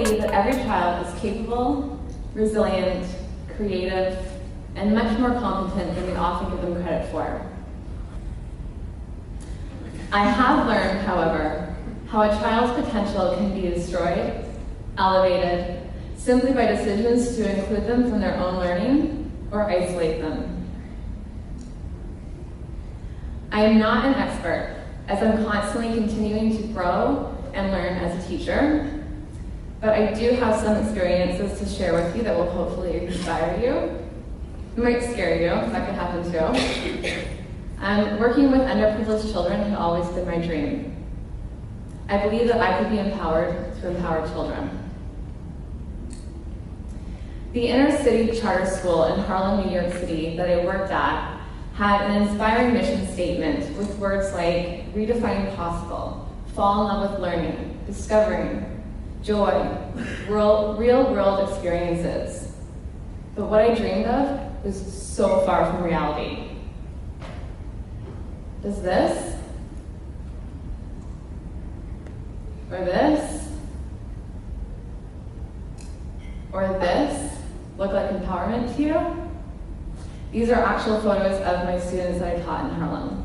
believe that every child is capable, resilient, creative, and much more competent than we often give them credit for. I have learned, however, how a child's potential can be destroyed, elevated, simply by decisions to include them from their own learning or isolate them. I am not an expert, as I'm constantly continuing to grow and learn as a teacher, but I do have some experiences to share with you that will hopefully inspire you. It might scare you, that could happen too. Working with underprivileged children had always been my dream. I believe that I could be empowered to empower children. The inner city charter school in Harlem, New York City that I worked at had an inspiring mission statement with words like redefining possible, fall in love with learning, discovering, joy, real world experiences. But what I dreamed of was so far from reality. Does this, or this, or this look like empowerment to you? These are actual photos of my students that I taught in Harlem.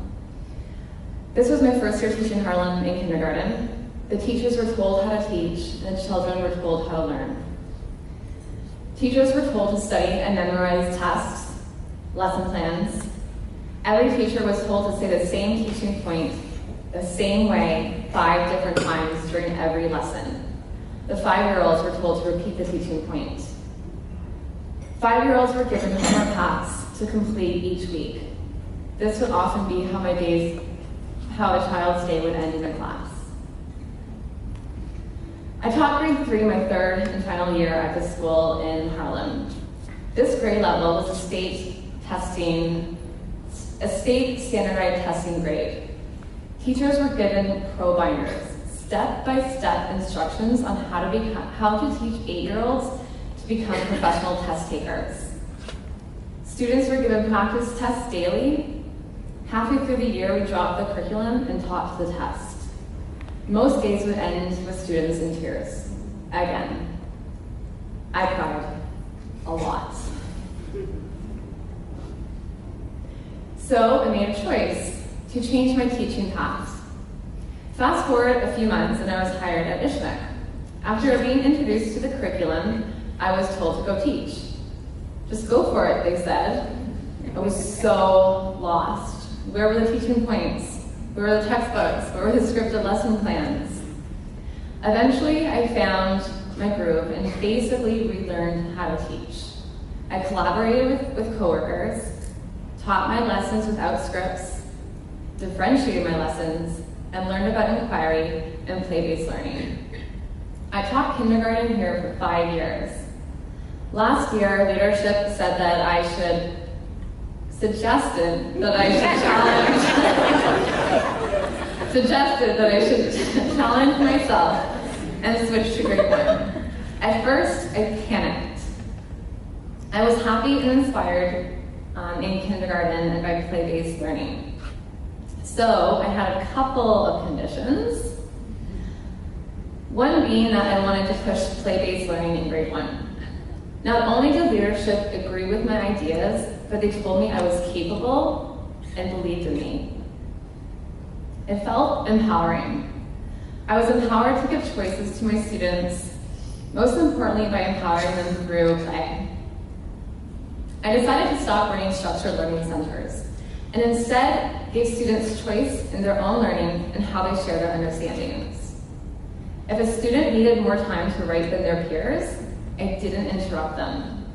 This was my first year teaching Harlem in kindergarten. The teachers were told how to teach, and the children were told how to learn. Teachers were told to study and memorize tests, lesson plans. Every teacher was told to say the same teaching point the same way 5 different times during every lesson. The 5-year-olds were told to repeat the teaching point. 5-year-olds were given homework tasks to complete each week. This would often be how a child's day would end in a class. I taught grade 3 my 3rd and final year at the school in Harlem. This grade level was a state standardized testing grade. Teachers were given pro binders, step-by-step instructions on how to teach 8-year-olds to become professional test takers. Students were given practice tests daily. Halfway through the year, we dropped the curriculum and taught to the test. Most days would end with students in tears. Again, I cried a lot. So I made a choice to change my teaching path. Fast forward a few months and I was hired at Ishmael. After being introduced to the curriculum, I was told to go teach. Just go for it, they said. I was so lost. Where were the teaching points? Where were the textbooks? Where were the scripted lesson plans? Eventually, I found my groove and basically relearned how to teach. I collaborated with coworkers, taught my lessons without scripts, differentiated my lessons, and learned about inquiry and play-based learning. I taught kindergarten here for 5 years. Last year, leadership said that suggested that I should challenge myself and switch to grade 1. At first, I panicked. I was happy and inspired in kindergarten and by play-based learning. So I had a couple of conditions. One being that I wanted to push play-based learning in grade 1. Not only did leadership agree with my ideas, but they told me I was capable and believed in me. It felt empowering. I was empowered to give choices to my students, most importantly by empowering them through play. I decided to stop running structured learning centers and instead gave students choice in their own learning and how they share their understandings. If a student needed more time to write than their peers, I didn't interrupt them.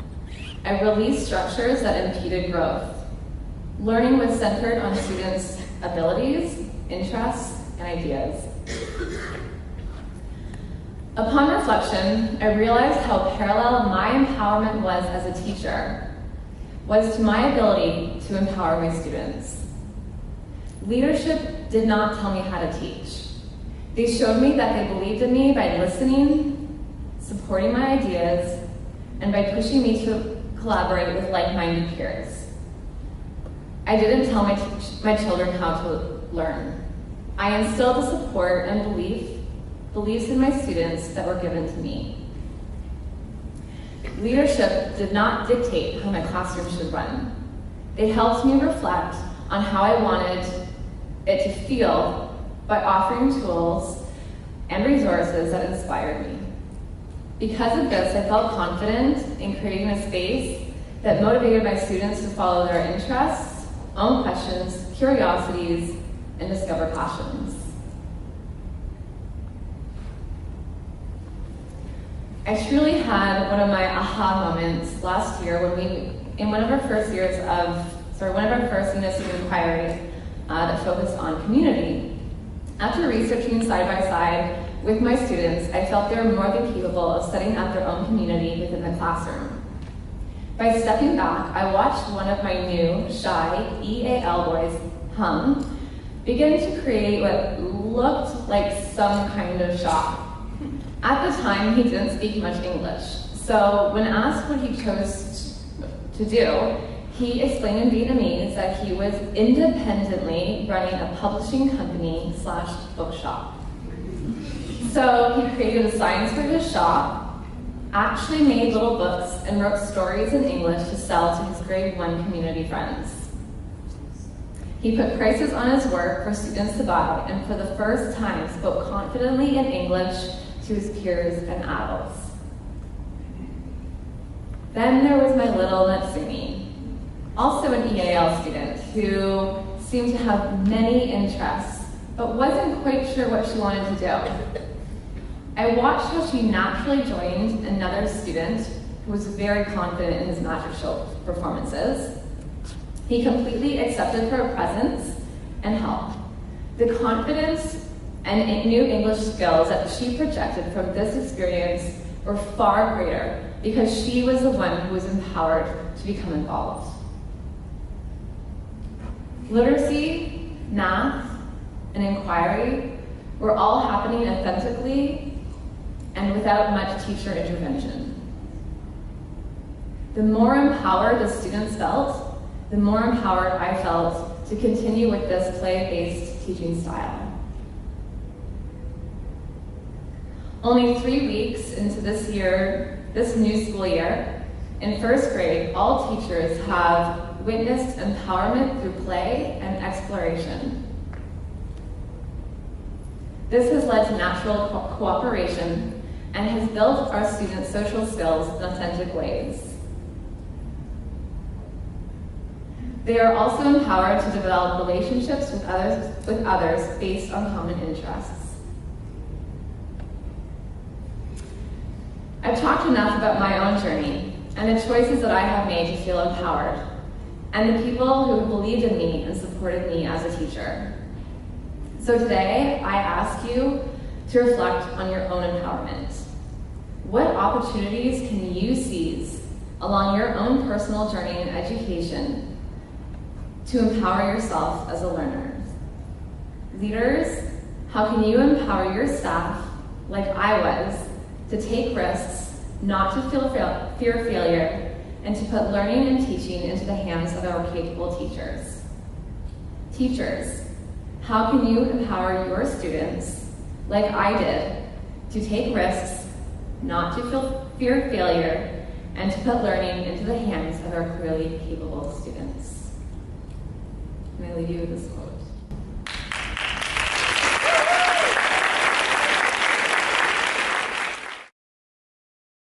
I released structures that impeded growth. Learning was centered on students' abilities, interests, and ideas. Upon reflection, I realized how parallel my empowerment was as a teacher was to my ability to empower my students. Leadership did not tell me how to teach. They showed me that they believed in me by listening, supporting my ideas, and by pushing me to collaborate with like-minded peers. I didn't tell my children how to learn. I instilled the support and beliefs in my students that were given to me. Leadership did not dictate how my classroom should run. They helped me reflect on how I wanted it to feel by offering tools and resources that inspired me. Because of this, I felt confident in creating a space that motivated my students to follow their interests, own questions, curiosities, and discover passions. I truly had one of my aha moments last year in one of our first units of inquiry that focused on community. After researching side by side with my students, I felt they were more than capable of setting up their own community within the classroom. By stepping back, I watched one of my new, shy EAL boys, Hum, begin to create what looked like some kind of shop. At the time, he didn't speak much English, so when asked what he chose to do, he explained in Vietnamese that he was independently running a publishing company / bookshop. So he created a signs for his shop, actually made little books, and wrote stories in English to sell to his grade 1 community friends. He put prices on his work for students to buy, and for the first time spoke confidently in English to his peers and adults. Then there was my little Natsumi, also an EAL student who seemed to have many interests, but wasn't quite sure what she wanted to do. I watched how she naturally joined another student who was very confident in his magic show performances. He completely accepted her presence and help. The confidence and new English skills that she projected from this experience were far greater because she was the one who was empowered to become involved. Literacy, math, and inquiry were all happening authentically and without much teacher intervention. The more empowered the students felt, the more empowered I felt to continue with this play-based teaching style. Only 3 weeks into this new school year, in first grade, all teachers have witnessed empowerment through play and exploration. This has led to natural cooperation and has built our students' social skills in authentic ways. They are also empowered to develop relationships with others based on common interests. I've talked enough about my own journey and the choices that I have made to feel empowered, and the people who have believed in me and supported me as a teacher. So today, I ask you to reflect on your own empowerment. What opportunities can you seize along your own personal journey in education to empower yourself as a learner? Leaders, how can you empower your staff, like I was, to take risks, not to fear failure, and to put learning and teaching into the hands of our capable teachers? Teachers, how can you empower your students, like I did, to take risks, not to fear failure, and to put learning into the hands of our clearly capable students? And I leave you with this quote.